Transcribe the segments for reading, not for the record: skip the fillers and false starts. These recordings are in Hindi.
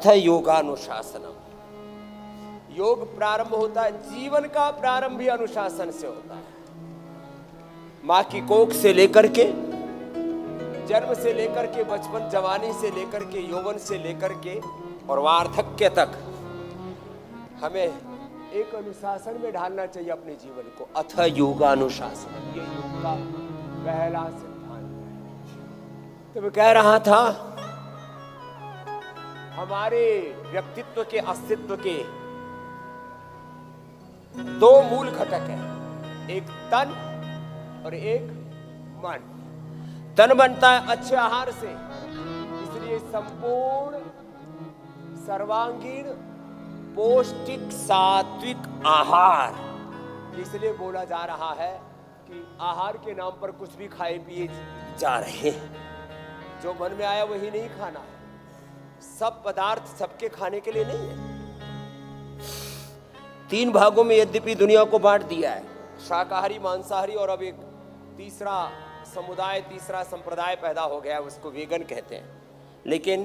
अथ योगानुशासनम। योग प्रारंभ होता है, जीवन का प्रारंभ भी अनुशासन से होता है। माँ की कोख से लेकर के, जन्म से लेकर के, बचपन, जवानी से लेकर के, यौवन से लेकर के और वार्धक्य तक हमें एक अनुशासन में ढालना चाहिए अपने जीवन को। अथ योगानुशासन, ये योग का पहला सिद्धांत है। तो मैं कह रहा था, हमारे व्यक्तित्व के, अस्तित्व के दो मूल घटक हैं, एक तन और एक मन। तन बनता है अच्छे आहार से, इसलिए संपूर्ण सर्वांगीण पौष्टिक सात्विक आहार, इसलिए बोला जा रहा है कि आहार के नाम पर कुछ भी खाए पिए जा रहे हैं। जो मन में आया वही नहीं खाना है। सब पदार्थ सबके खाने के लिए नहीं है। 3 भागों में यद्यपि दुनिया को बांट दिया है, शाकाहारी, मांसाहारी, और अब एक तीसरा समुदाय, तीसरा संप्रदाय पैदा हो गया है, उसको वेगन कहते हैं। लेकिन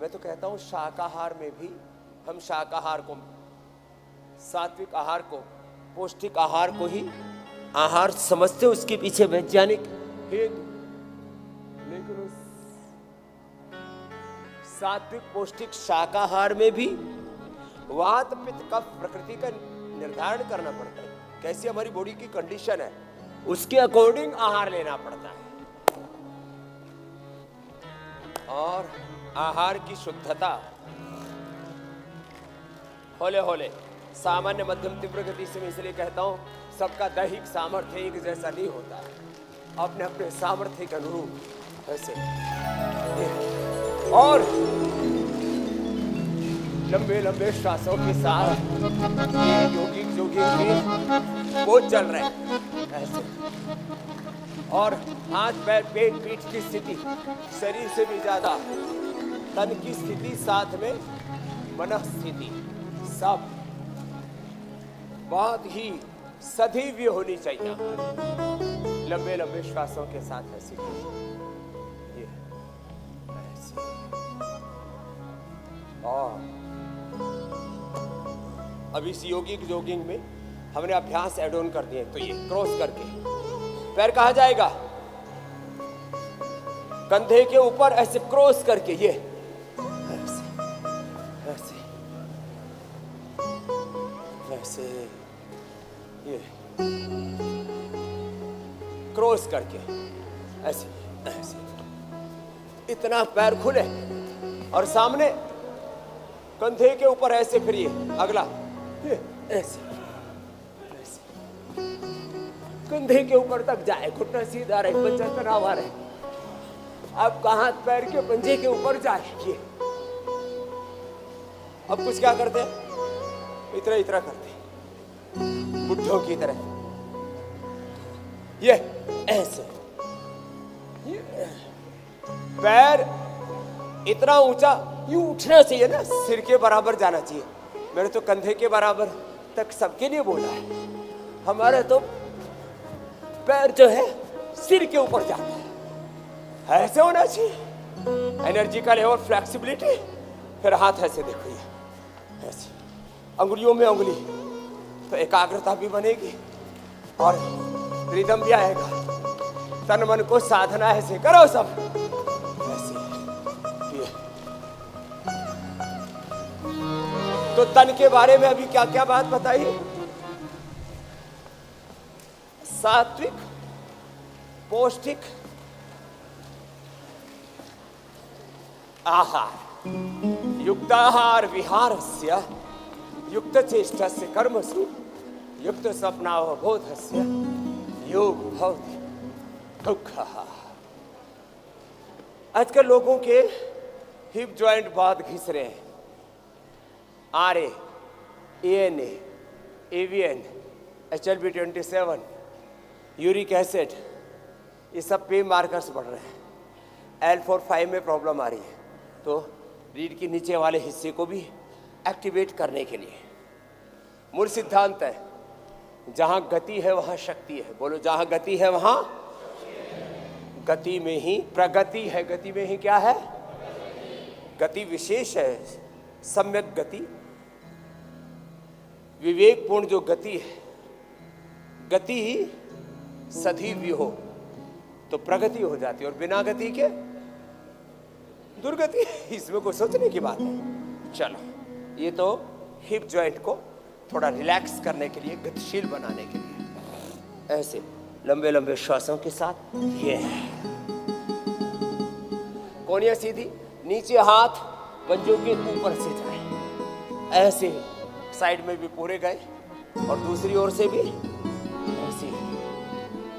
मैं तो कहता हूँ शाकाहार में भी हम शाकाहार को, सात्विक आहार को, पौष्टिक आहार को ही आहार समझते, उसके पीछे वैज्ञानिक हेतु। लेकिन उस सात्विक पौष्टिक शाकाहार में भी वात पित्त कफ प्रकृति का निर्धारण करना पड़ता है। कैसी हमारी बॉडी की कंडीशन है, उसके अकॉर्डिंग आहार लेना पड़ता है। और आहार की शुद्धता होले होले, सामान्य मध्यम तीव्र गति से, मैं इसलिए कहता हूं सबका दैहिक सामर्थ्य एक जैसा नहीं होता है, अपने अपने सामर्थ्य के अनुरूप ऐसे। और लंबे लंबे श्वासों के साथ ये योगिक जोगिक भी वो चल रहे हैं ऐसे। और हाथ पैर पेट पीठ की स्थिति, शरीर से भी ज्यादा तन की स्थिति, साथ में मन स्थिति, सब बहुत ही सदैव होनी चाहिए। लंबे लंबे श्वासों के साथ ऐसे ये ऐसे। और अब इस योगिक जोगिंग में हमने अभ्यास ऐड ऑन कर दिए। तो ये क्रॉस करके पैर कहाँ जाएगा, कंधे के ऊपर ऐसे क्रॉस करके, ये ऐसे ऐसे ऐसे, ये क्रॉस करके ऐसे ऐसे, इतना पैर खुले और सामने कंधे के ऊपर ऐसे, फिर ये अगला ये ऐसे ऐसे, कंधे के ऊपर तक जाए, घुटना सीधा रहे, पंजा तनाव आ रहे। अब हाथ पैर के पंजे के ऊपर जाए ये। अब कुछ क्या करते हैं, इतना इतना करते हैं बुढ़ों की तरह, ये ऐसे, ये पैर इतना ऊंचा यूं उठना चाहिए ना, सिर के बराबर जाना चाहिए। मैंने तो कंधे के बराबर तक सबके लिए बोला है। हमारा तो पैर जो है सिर के ऊपर जाता है, ऐसे होना चाहिए। एनर्जी का लेवल, फ्लेक्सिबिलिटी, फिर हाथ ऐसे देखो, ये ऐसे, अंगुलियों में अंगुली, तो एकाग्रता भी बनेगी और रिदम भी आएगा। तन मन को साधना ऐसे करो सब ऐसे। तो तन के बारे में अभी क्या क्या बात बताई। सात्विक पौष्टिक आहार, युक्ताहार विहारस्य युक्त चेष्टस्य कर्मसु युक्त स्वप्नावबोधस्य योग भवति दुःखः। आजकल लोगों के हिप जॉइंट बहुत घिस रहे हैं। RA, ANA, AVN, HLB27, uric acid, ये सब पेन मार्कर्स बढ़ रहे हैं। L4-5 में प्रॉब्लम आ रही है, तो रीढ़ के नीचे वाले हिस्से को भी एक्टिवेट करने के लिए मूल सिद्धांत है, जहां गति है वहां शक्ति है। बोलो, जहां गति है वहां गति में ही प्रगति है। गति में ही क्या है, गति विशेष है, सम्यक गति, विवेकपूर्ण जो गति है, गति ही सधी भी हो तो प्रगति हो जाती है, और बिना गति के दुर्गति। इसमें कोई सोचने की बात है। चलो, ये तो हिप जॉइंट को थोड़ा रिलैक्स करने के लिए, गतिशील बनाने के लिए, ऐसे लंबे लंबे श्वासों के साथ। ये कोनिया सीधी, नीचे हाथ पंजों के ऊपर से जाए, ऐसे साइड में भी पूरे गए, और दूसरी ओर से भी ऐसे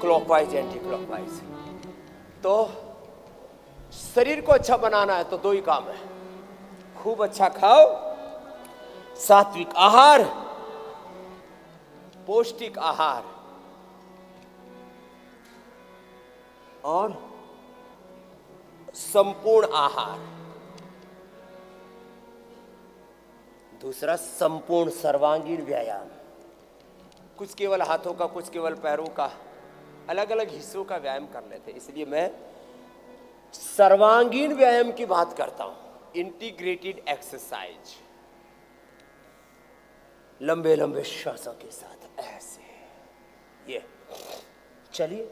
क्लॉकवाइज एंटी क्लॉकवाइज। तो शरीर को अच्छा बनाना है तो दो ही काम है, खूब अच्छा खाओ, सात्विक आहार, पौष्टिक आहार, और संपूर्ण आहार। दूसरा संपूर्ण सर्वांगीण व्यायाम, कुछ केवल हाथों का, कुछ केवल पैरों का, अलग अलग हिस्सों का व्यायाम कर लेते। इसलिए मैं सर्वांगीण व्यायाम की बात करता हूं, इंटीग्रेटेड एक्सरसाइज, लंबे लंबे श्वासों के साथ ऐसे। ये चलिए,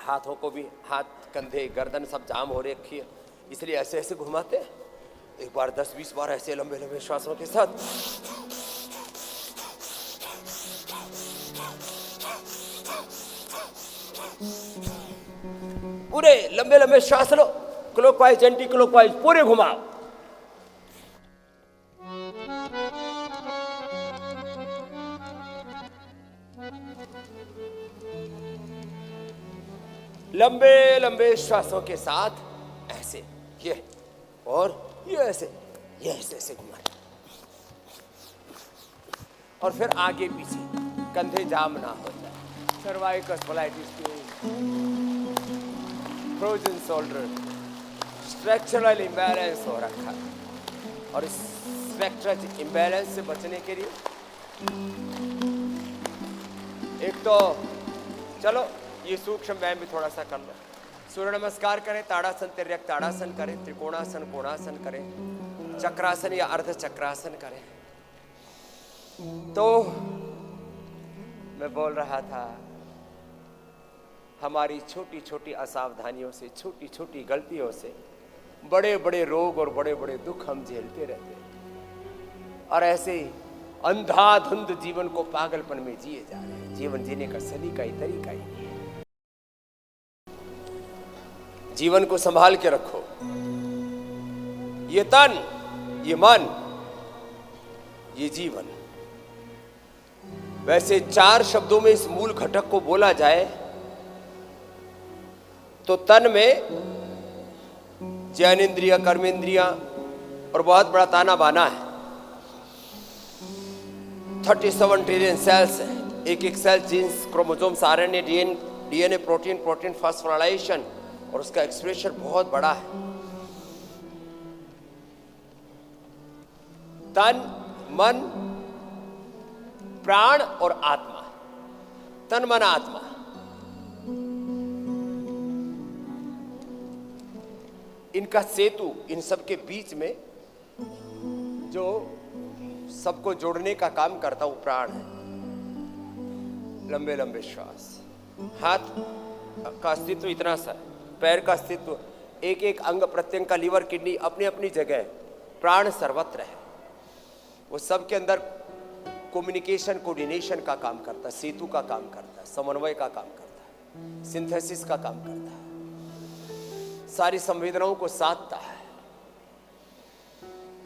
हाथों को भी, हाथ, कंधे, गर्दन सब जाम हो रखी है, इसलिए ऐसे ऐसे घुमाते हैं। एक बार 10-20 बार ऐसे लंबे लंबे श्वासों के साथ। पूरे लंबे लंबे श्वास लो, क्लॉकवाइज एंटी क्लॉकवाइज पूरे घुमाओ। लंबे लंबे श्वासों के साथ ऐसे, ये और ये ऐसे, ये ऐसे ऐसे घुमाए, और फिर आगे पीछे, कंधे जाम ना हो जाए, cervical spondylitis, frozen shoulder, structural imbalance हो रखा है, और इस स्ट्रक्चरल इम्बैलेंस से बचने के लिए एक तो चलो ये सूक्ष्म व्यायाम भी थोड़ा सा कर लो। सूर्य नमस्कार करें, ताड़ासन, तिर्यक ताड़ासन करें, त्रिकोणासन, कोणासन करें, चक्रासन या अर्ध चक्रासन करें। तो मैं बोल रहा था, हमारी छोटी छोटी असावधानियों से, छोटी छोटी गलतियों से बड़े बड़े रोग और बड़े बड़े दुख हम झेलते रहते हैं, और ऐसे ही अंधाधुंध जीवन को पागलपन में जिए जा रहे हैं। जीवन जीने का सलीका ही, तरीका ही नहीं है। जीवन को संभाल के रखो, ये तन, ये मन, ये जीवन। वैसे 4 शब्दों में इस मूल घटक को बोला जाए तो तन में ज्ञानेंद्रिय, कर्मेंद्रिया और बहुत बड़ा ताना बाना है। 37 ट्रिलियन सेल्स है, एक एक cell genes, chromosomes, RNA, DNA, protein, phosphorylation, और उसका एक्सप्रेशन बहुत बड़ा है। तन, मन, प्राण और आत्मा, तन मन आत्मा। इनका सेतु, इन सब के बीच में जो सबको जोड़ने का काम करता हूं, प्राण है। लंबे लंबे श्वास, हाथ का अस्तित्व इतना सा, पैर का अस्तित्व, एक एक अंग प्रत्यंग का, लीवर, किडनी अपनी अपनी जगह, प्राण सर्वत्र है। वो सब के अंदर कम्युनिकेशन, कोऑर्डिनेशन का काम करता है, सेतु का काम करता है, समन्वय का काम करता है, सिंथेसिस का काम करता है, सारी संवेदनाओं को साधता है।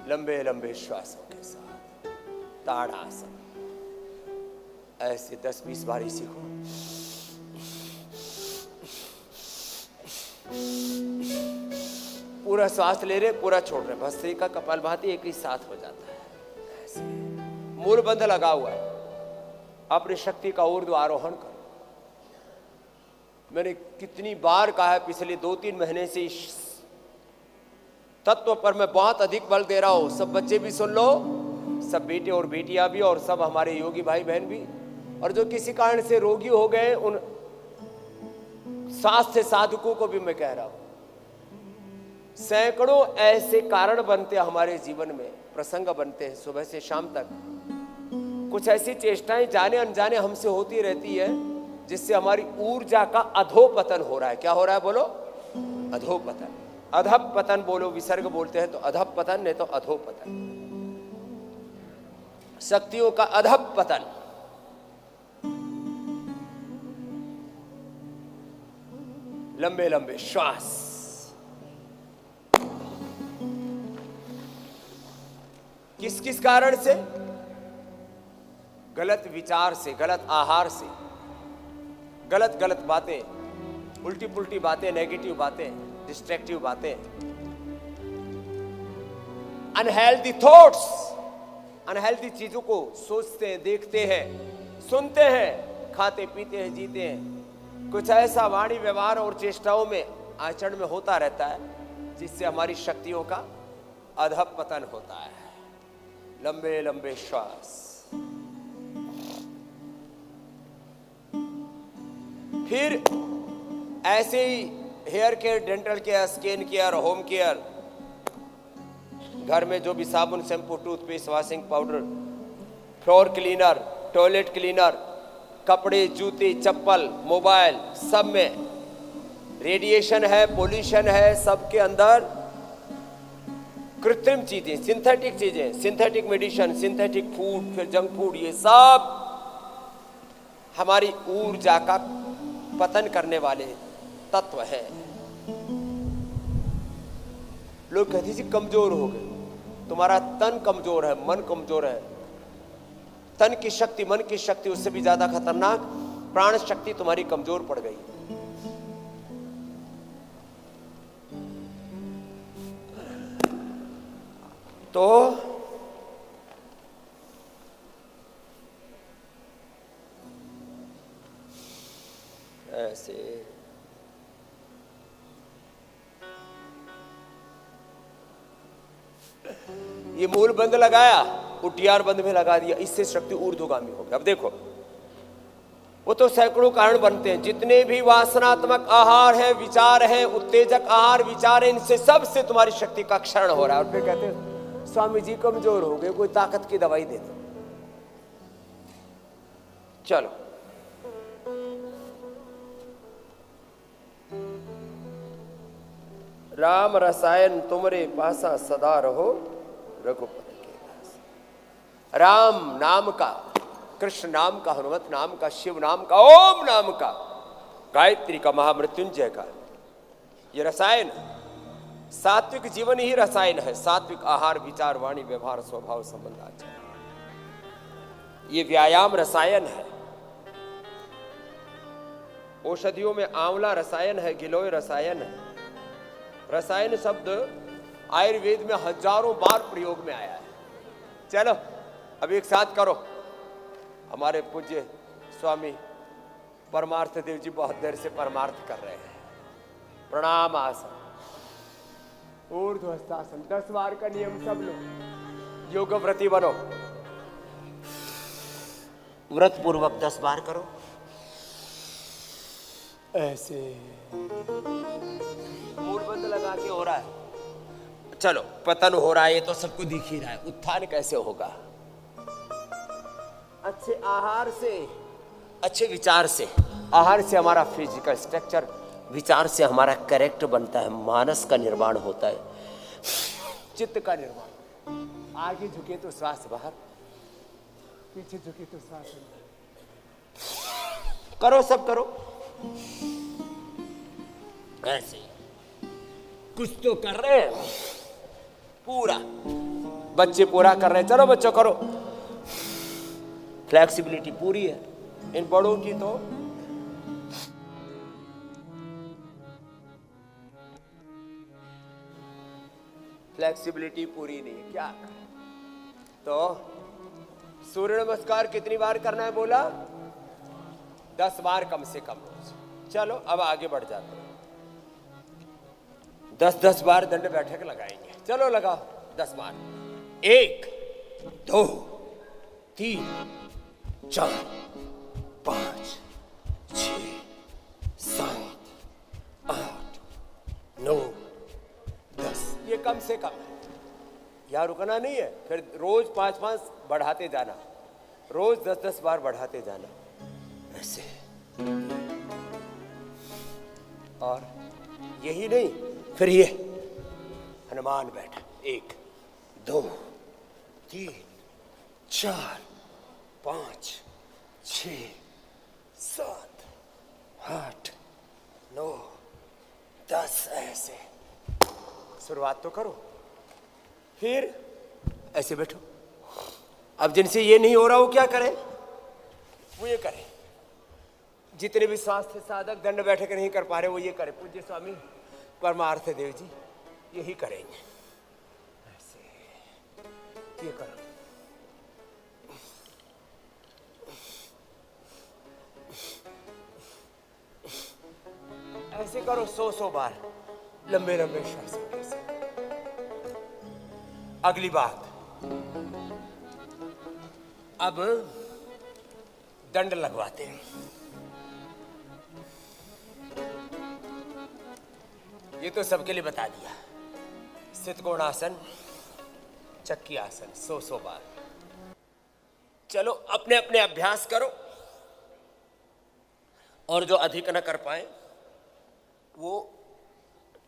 लंबे लंबे श्वासों के साथ ताड़ासन, ऐसे 10-20 बार ही सीखो। पूरा सांस ले रहे, पूरा छोड़ रहे, भस्त्रिका, कपालभाति एक ही साथ हो जाता है। ऐसे मूल बंध लगा हुआ है, अपनी शक्ति का ऊर्ध्व आरोहण करो। मैंने कितनी बार कहा है, पिछले 2-3 महीने से इस तत्व पर मैं बहुत अधिक बल दे रहा हूं। सब बच्चे भी सुन लो, सब बेटे और बेटियां भी, और सब हमारे योगी भाई बहन भी, और जो किसी कारण से रोगी हो गए, उन स्वास्थ्य साधकों को भी मैं कह रहा हूं, सैकड़ों ऐसे कारण बनते हैं हमारे जीवन में, प्रसंग बनते हैं सुबह से शाम तक। कुछ ऐसी चेष्टाएं जाने अनजाने हमसे होती रहती है जिससे हमारी ऊर्जा का अधोपतन हो रहा है। क्या हो रहा है बोलो? अधोपतन। अधपतन बोलो, विसर्ग बोलते हैं तो अधपतन, नहीं तो अधोपतन, शक्तियों का अधपतन। लंबे लंबे श्वास। किस किस कारण से? गलत विचार से, गलत आहार से, गलत गलत बातें, उल्टी पुल्टी बातें, नेगेटिव बातें, डिस्ट्रैक्टिव बातें, अनहेल्दी थॉट्स, अनहेल्दी चीजों को सोचते हैं, देखते हैं, सुनते हैं, खाते पीते हैं, जीते हैं। कुछ ऐसा वाणी व्यवहार और चेष्टाओं में, आचरण में होता रहता है जिससे हमारी शक्तियों का अधपतन होता है। लंबे लंबे श्वास। फिर ऐसे ही hair care, dental care, skin care, home care, घर में जो भी साबुन, shampoo, toothpaste, washing powder, floor cleaner, toilet cleaner, कपड़े, जूते, चप्पल, मोबाइल, सब में रेडिएशन है, पोल्यूशन है, सबके अंदर कृत्रिम चीजें, सिंथेटिक चीजें, सिंथेटिक मेडिसिन, सिंथेटिक फूड, फिर जंक फूड, ये सब हमारी ऊर्जा का पतन करने वाले तत्व हैं। लोग कहते हैं कमजोर हो गए। तुम्हारा तन कमजोर है, मन कमजोर है। तन की शक्ति, मन की शक्ति उससे भी ज्यादा खतरनाक प्राण शक्ति तुम्हारी कमजोर पड़ गई। तो ऐसे ये मूल बंद लगाया, उटियार बंद में लगा दिया, इससे शक्ति ऊर्ध्वगामी हो गई। अब देखो, वो तो सैकड़ों कारण बनते हैं। जितने भी वासनात्मक आहार है, विचार है, उत्तेजक आहार विचार है, इनसे सबसे तुम्हारी शक्ति का क्षरण हो रहा है। और फिर कहते हैं स्वामी जी कमजोर हो गए, कोई ताकत की दवाई दे दो। चलो, राम रसायन तुमरे पासा सदा रहो, रघुपति के दास। राम नाम का, कृष्ण नाम का, हनुमत नाम का, शिव नाम का, ओम नाम का, गायत्री का, महामृत्युंजय का, ये रसायन, सात्विक जीवन ही रसायन है। सात्विक आहार, विचार, वाणी, व्यवहार, स्वभाव, संबंध, आचरण, ये व्यायाम रसायन है। औषधियों में आंवला रसायन है, गिलोय रसायन है। रसायन शब्द आयुर्वेद में हजारों बार प्रयोग में आया है। चलो अब एक साथ करो। हमारे पूज्य स्वामी परमार्थ देव जी बहुत देर से परमार्थ कर रहे हैं। प्रणाम आसन, ऊर्ध्वस्थासन, 10 बार का नियम सब लोग योग व्रती बनो। व्रत पूर्वक 10 बार करो। ऐसे मूल बंद लगा के हो रहा है। चलो, पतन हो रहा है ये तो सबको दिख ही रहा है। उत्थान कैसे होगा? अच्छे आहार से, अच्छे विचार से। आहार से हमारा फिजिकल स्ट्रक्चर, विचार से हमारा कैरेक्टर बनता है, मानस का निर्माण होता है, चित्त का निर्माण। आगे झुके तो श्वास बाहर, पीछे झुके तो श्वास अंदर। करो, सब करो ऐसे। कुछ तो कर रहे हैं, पूरा बच्चे पूरा कर रहे हैं। चलो बच्चों करो। फ्लेक्सिबिलिटी पूरी है इन बड़ों की, तो फ्लेक्सिबिलिटी पूरी नहीं है। क्या तो सूर्य नमस्कार कितनी बार करना है बोला? 10 बार कम से कम। चलो अब आगे बढ़ जाते हैं। 10-10 बार दंड बैठक लगाएंगे। चलो लगाओ 10 बार। 1 2 3 4 5 6 7 8 9 10। से कम। यहाँ रुकना नहीं है, फिर रोज 5-5 बढ़ाते जाना, रोज 10-10 बार बढ़ाते जाना, ऐसे। और यही नहीं, फिर ये हनुमान बैठा, 1 2 3 4 5 6 7 8 9 10, ऐसे। शुरुआत तो करो, फिर ऐसे बैठो। अब जिनसे ये नहीं हो रहा वो क्या करें? वो ये करें। जितने भी स्वास्थ्य साधक दंड बैठक नहीं कर पा रहे वो ये करें। पूज्य स्वामी परमार्थ देव जी यही करेंगे, ऐसे। ये करो। ऐसे करो 100 बार, लंबे लंबे श्वास ऐसे। अगली बात, अब दंड लगवाते हैं। ये तो सबके लिए बता दिया। स्थित कोणासन, चक्की आसन 100 बार। चलो अपने अपने अभ्यास करो, और जो अधिक न कर पाए वो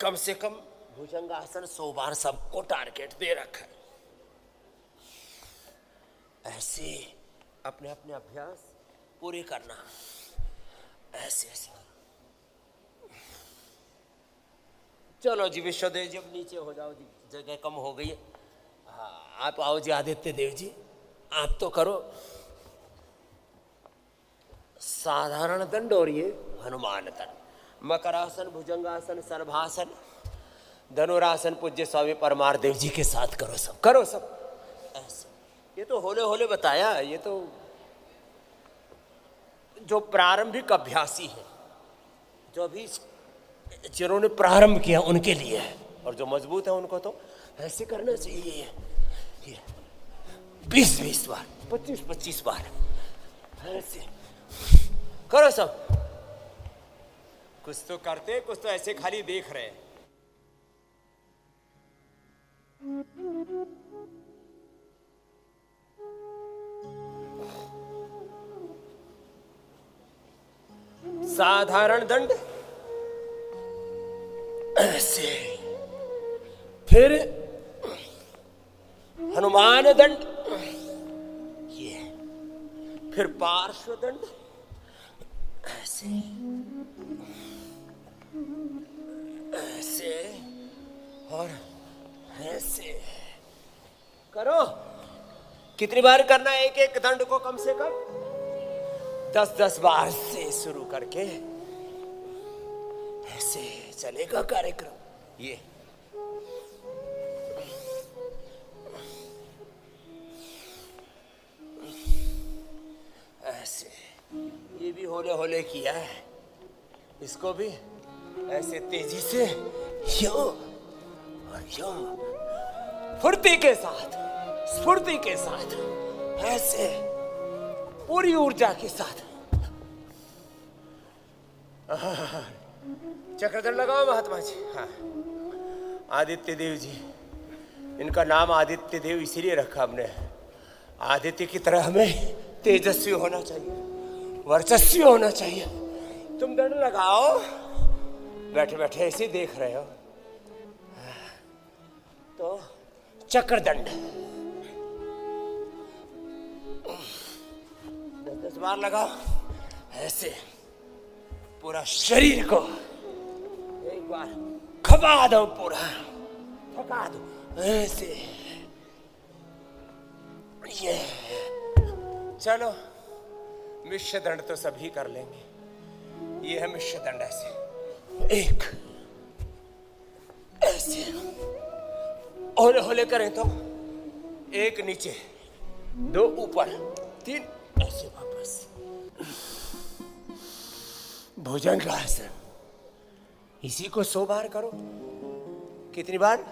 कम से कम भुजंगासन 100 बार सबको टारगेट दे रखा है। ऐसे अपने अपने अभ्यास पूरे करना, ऐसे ऐसे। चलो जी विश्वदेव जी, अब नीचे हो जाओ जी, जगह कम हो गई है। हाँ, आप आओ जी आदित्य देव जी, आप तो करो साधारण दंड और ये हनुमान दंड। मकरासन, भुजंगासन, सर्वासन, धनुरासन पूज्य स्वामी परमार देव जी के साथ करो, सब करो सब ऐसे। ये तो होले होले बताया, ये तो जो प्रारंभिक अभ्यासी है, जो अभी जिन्होंने प्रारंभ किया उनके लिए है, और जो मजबूत है उनको तो ऐसे करना चाहिए। 20-20 बार, 25-25 बार ऐसे करो सब। कुछ तो करते, कुछ तो ऐसे खाली देख रहे हैं। साधारण दंड ऐसे, फिर हनुमान दंड, ये, फिर पार्श्व दंड ऐसे ऐसे, और ऐसे करो। कितनी बार करना है? एक एक दंड को कम से कम 10-10 बार से शुरू करके ऐसे चलेगा कार्यक्रम। ये ऐसे, ये भी होले होले किया है, इसको भी ऐसे तेजी से यो और यो, फुर्ती के साथ, स्फूर्ति के साथ, ऐसे पूरी ऊर्जा के साथ। चक्रधर लगाओ महात्मा जी। हाँ, आदित्य देव जी, इनका नाम आदित्य देव इसीलिए रखा हमने। आदित्य की तरह हमें तेजस्वी होना चाहिए, वर्चस्वी होना चाहिए। तुम दंड लगाओ, बैठे बैठे ऐसे देख रहे हो तो चक्र दंड 10-10 बार लगाओ, ऐसे पूरा शरीर को एक बार खपा दो, पूरा थका दो, ऐसे। ये चलो, मिश्र दंड तो सभी कर लेंगे। ये है मिश्र दंड, ऐसे एक ऐसे, होले होले करें तो 1 नीचे, 2 ऊपर, 3 ऐसे वापस। भुजंगासन, इसी को 100 बार करो। कितनी बार?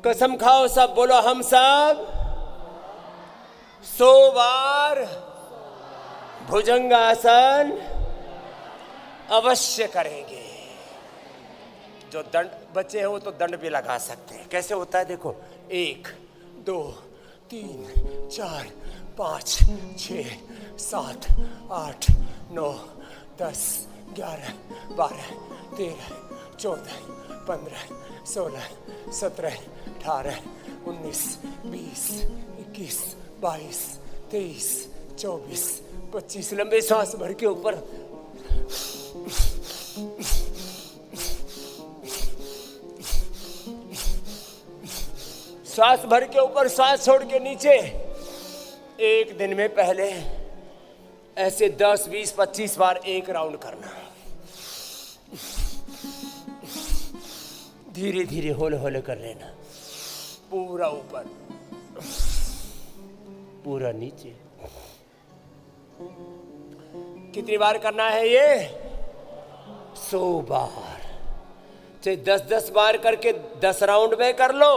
कसम खाओ सब, बोलो हम सब 100 बार भुजंगासन अवश्य करेंगे। जो दंड बच्चे हैं वो तो दंड भी लगा सकते हैं। कैसे होता है देखो, 1 2 3 4 5 6 7 8 9 10 11 12 13 14 15 16 17 18 19 20 21 22 23 24 25। लंबे सांस भर के ऊपर सांस भर के ऊपर, सांस छोड़ के नीचे। एक दिन में पहले ऐसे 10 20 25 बार एक राउंड करना। धीरे धीरे होले होले कर लेना। पूरा ऊपर, पूरा नीचे। कितनी बार करना है ये? 100 बार। चाहे 10-10 बार करके 10 राउंड में कर लो।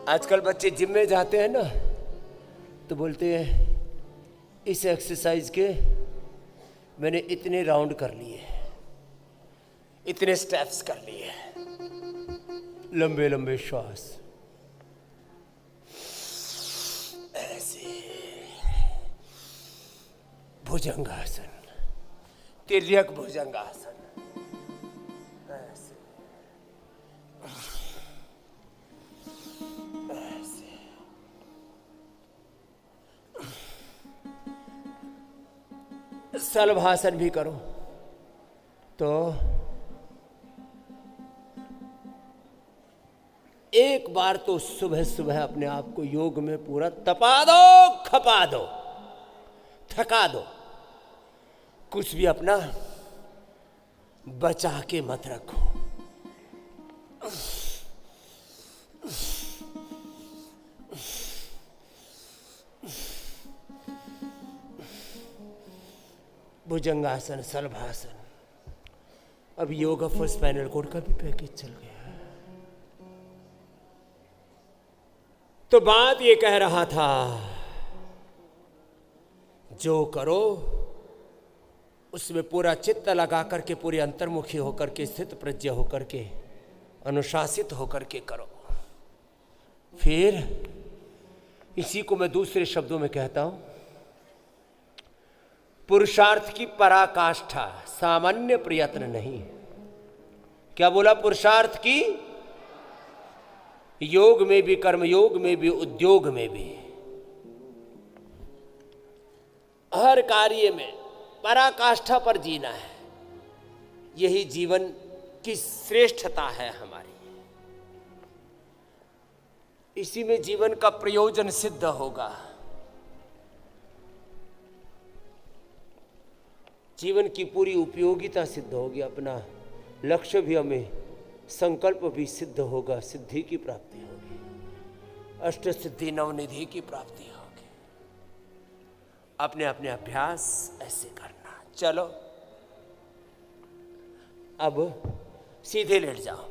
आजकल बच्चे जिम में जाते हैं ना, तो बोलते हैं इस एक्सरसाइज के मैंने इतने राउंड कर लिए, इतने स्टेप्स कर लिए। लंबे लंबे श्वास ऐसे। भुजंगासन, तिर्यक भुजंगासन ऐसे ऐसे। शलभासन भी करो तो एक बार तो सुबह सुबह अपने आप को योग में पूरा तपा दो, खपा दो, थका दो। कुछ भी अपना बचा के मत रखो। भुजंगासन, शलभासन। अब योगा फॉर स्पाइनल कॉर्ड का भी पैकेज चल गया है। तो बात ये कह रहा था, जो करो उसमें पूरा चित्त लगा करके, पूरी अंतर्मुखी होकर के, स्थित प्रज्ञ होकर के, अनुशासित होकर के करो। फिर इसी को मैं दूसरे शब्दों में कहता हूं, पुरुषार्थ की पराकाष्ठा, सामान्य प्रयत्न नहीं। क्या बोला? पुरुषार्थ की, योग में भी, कर्म योग में भी, उद्योग में भी, हर कार्य में पराकाष्ठा पर जीना है। यही जीवन की श्रेष्ठता है हमारी। इसी में जीवन का प्रयोजन सिद्ध होगा। जीवन की पूरी उपयोगिता सिद्ध होगी। अपना लक्ष्य भी, हमें संकल्प भी सिद्ध होगा। सिद्धि की प्राप्ति होगी, अष्ट सिद्धि नवनिधि की प्राप्ति होगी। अपने अपने अभ्यास ऐसे करना। चलो अब सीधे लेट जाओ।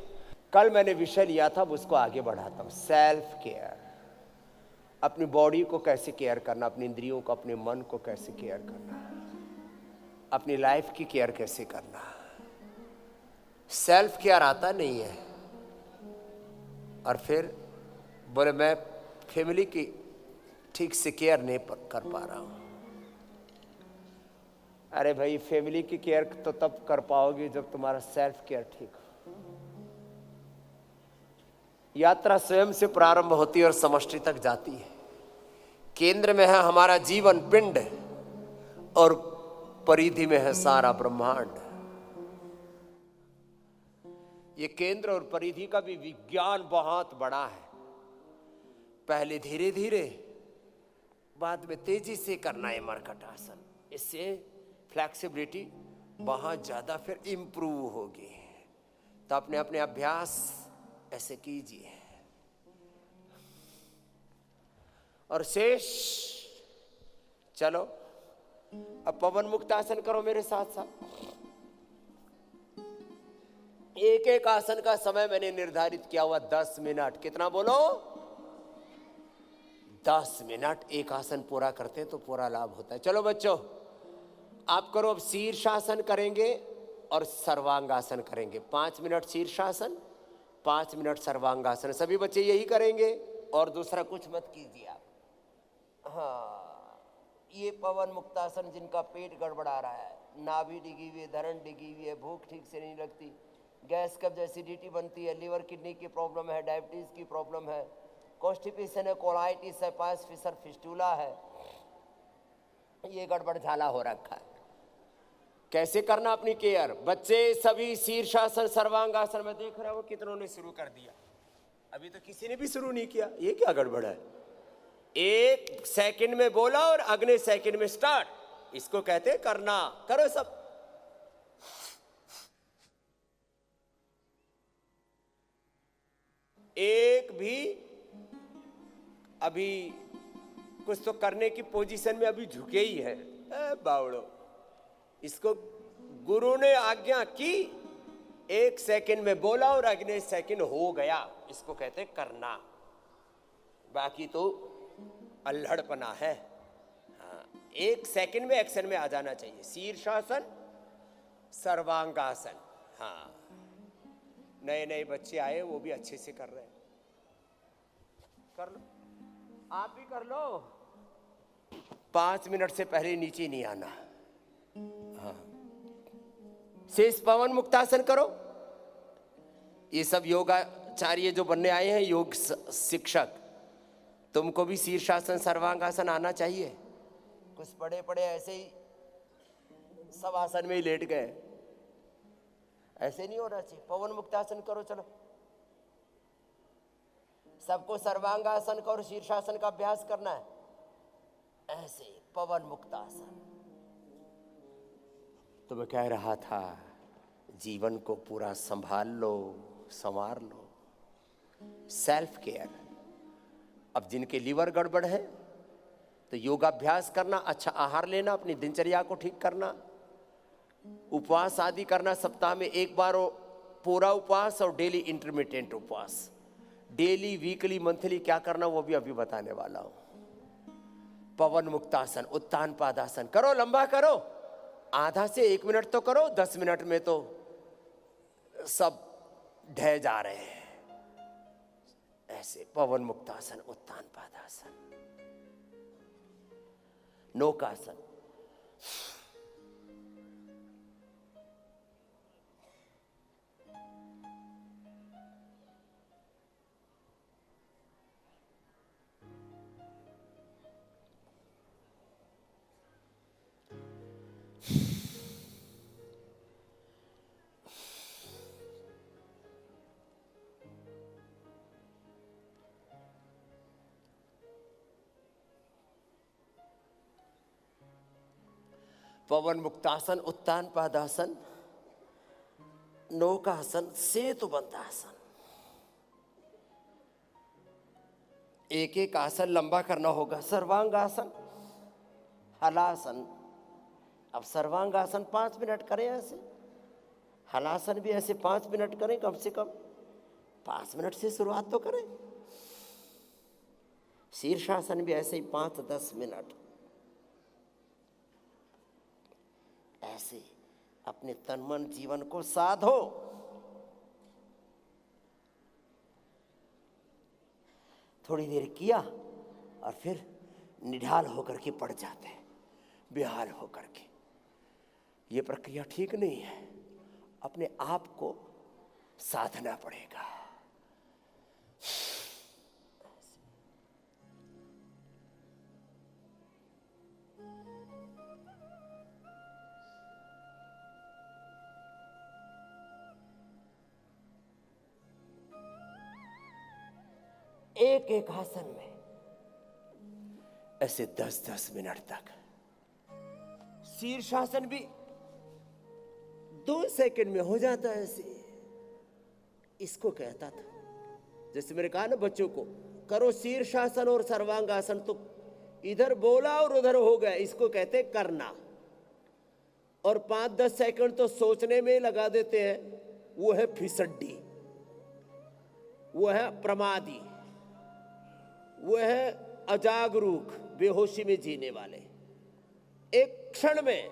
कल मैंने विषय लिया था, अब उसको आगे बढ़ाता हूं। Self care. अपनी बॉडी को कैसे केयर करना, अपनी इंद्रियों को, अपने मन को कैसे केयर करना, अपनी लाइफ की केयर कैसे करना। सेल्फ केयर आता नहीं है, और फिर बोले मैं फैमिली की ठीक से केयर नहीं कर पा रहा हूं। अरे भाई, फैमिली की केयर तो तब कर पाओगे जब तुम्हारा सेल्फ केयर ठीक हो। यात्रा स्वयं से प्रारंभ होती है और समष्टि तक जाती है। केंद्र में है हमारा जीवन पिंड, और परिधि में है सारा ब्रह्मांड। ये केंद्र और परिधि का भी विज्ञान बहुत बड़ा है। पहले धीरे धीरे, बाद में तेजी से करना है मरकट आसन। इससे फ्लेक्सिबिलिटी बहुत ज्यादा फिर इंप्रूव होगी। तो अपने अपने अभ्यास ऐसे कीजिए। और शेष चलो अब पवन मुक्त आसन करो मेरे साथ साथ। एक एक आसन का समय मैंने निर्धारित किया हुआ 10 मिनट। कितना बोलो? 10 मिनट एक आसन पूरा करते हैं तो पूरा लाभ होता है। चलो बच्चों, आप करो। अब शीर्षासन करेंगे, और सर्वांगासन करेंगे। 5 मिनट शीर्षासन, 5 मिनट सर्वांगासन। सभी बच्चे यही करेंगे और दूसरा कुछ मत कीजिए आप। हाँ, ये पवन मुक्तासन, जिनका पेट गड़बड़ा रहा है, नाभि डिगी हुई है, धरण डिगी हुई है, भूख ठीक से नहीं लगती, गैस कब्ज एसिडिटी बनती है, लिवर किडनी की प्रॉब्लम है, डायबिटीज की प्रॉब्लम है, कॉन्स्टिपेशन है, कोलाइटिस है, पास फिसर फिस्टूला है, ये गड़बड़ झाला हो रखा है। कैसे करना अपनी केयर? बच्चे सभी शीर्षासन सर्वांगासन में देख रहे हो कितनों ने शुरू कर दिया, अभी तो किसी ने भी शुरू नहीं किया। ये क्या गड़बड़ है? 1 सेकंड में बोला और अगले सेकंड में स्टार्ट, इसको कहते हैं करना। करो सब। एक भी अभी कुछ तो करने की पोजीशन में अभी झुके ही है। बावड़ो, इसको गुरु ने आज्ञा की, 1 सेकंड में बोला और अगले सेकंड हो गया, इसको कहते हैं करना। बाकी तो अल्हड़पना है। हाँ, 1 सेकंड में एक्शन में आ जाना चाहिए। शीर्षासन, सर्वांगासन। हाँ, नए नए बच्चे आए, वो भी अच्छे से कर रहे हैं। कर लो, आप भी कर लो। 5 मिनट से पहले नीचे नहीं आना। हाँ, शेष पवन मुक्तासन करो। ये सब योगाचार्य जो बनने आए हैं, योग शिक्षक, तुमको भी शीर्षासन सर्वांगासन आना चाहिए। कुछ पड़े पड़े ऐसे ही सब आसन में ही लेट गए, ऐसे नहीं होना चाहिए। पवन मुक्तासन करो। चलो, सबको सर्वांगासन का और शीर्षासन का अभ्यास करना है। ऐसे पवन मुक्तासन। तो मैं कह रहा था, जीवन को पूरा संभाल लो, संवार लो। Self care. अब जिनके लीवर गड़बड़ है तो योगाभ्यास करना, अच्छा आहार लेना, अपनी दिनचर्या को ठीक करना, उपवास आदि करना, सप्ताह में 1 बार पूरा उपवास और डेली इंटरमिटेंट उपवास। डेली, वीकली, मंथली क्या करना वो भी अभी बताने वाला हूं। पवन मुक्तासन, उत्तान पादासन करो, लंबा करो। आधा से 1 मिनट तो करो, 10 मिनट में तो सब ढह जा रहे हैं। ऐसे पवन मुक्तासन, उत्तान पादासन, नौकासन। पवन मुक्तासन, उत्तान पादासन, नौकासन, सेतु बंधासन। एक एक आसन लंबा करना होगा। सर्वांगासन, हलासन। अब सर्वांगासन 5 मिनट करें ऐसे, हलासन भी ऐसे 5 मिनट करें कम से कम। 5 मिनट से शुरुआत तो करें। शीर्षासन भी ऐसे ही 5-10 मिनट। ऐसे अपने तन मन जीवन को साधो। थोड़ी देर किया और फिर निढाल होकर के पड़ जाते हैं, बेहाल होकर के। ये प्रक्रिया ठीक नहीं है, अपने आप को साधना पड़ेगा। एक एक आसन में ऐसे 10-10 मिनट तक। शीर्षासन भी 2 सेकंड में हो जाता है ऐसे। इसको कहता था, जैसे मैंने कहा ना बच्चों को, करो शीर्षासन और सर्वांगासन, तो इधर बोला और उधर हो गया, इसको कहते करना। और 5-10 सेकंड तो सोचने में लगा देते हैं, वो है फिसड्डी, वो है प्रमादी, वो है अजागरूक, बेहोशी में जीने वाले। एक क्षण में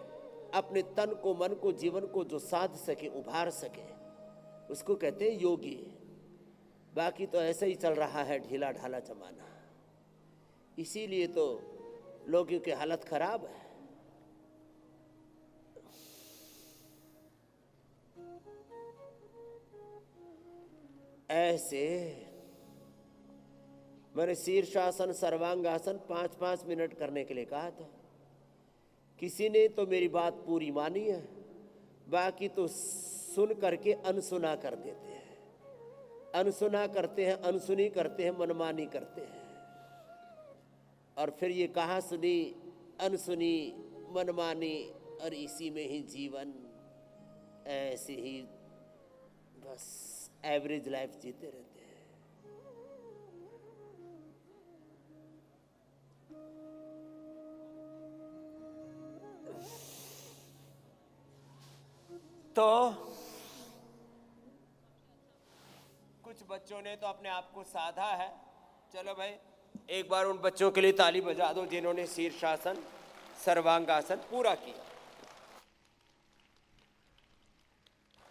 अपने तन को, मन को, जीवन को जो साध सके, उभार सके, उसको कहते हैं योगी। बाकी तो ऐसे ही चल रहा है ढीला ढाला जमाना, इसीलिए तो लोगों की हालत खराब है। ऐसे मैंने शीर्षासन, सर्वांगासन 5-5 मिनट करने के लिए कहा था। किसी ने तो मेरी बात पूरी मानी है, बाकी तो सुन करके अनसुना कर देते हैं, अनसुना करते हैं, अनसुनी करते हैं, मनमानी करते हैं। और फिर ये कहाँ सुनी, अनसुनी, मनमानी, और इसी में ही जीवन ऐसे ही बस एवरेज लाइफ जीते रहते हैं। तो कुछ बच्चों ने तो अपने आप को साधा है। चलो भाई, एक बार उन बच्चों के लिए ताली बजा दो जिन्होंने शीर्षासन, सर्वांगासन पूरा किया।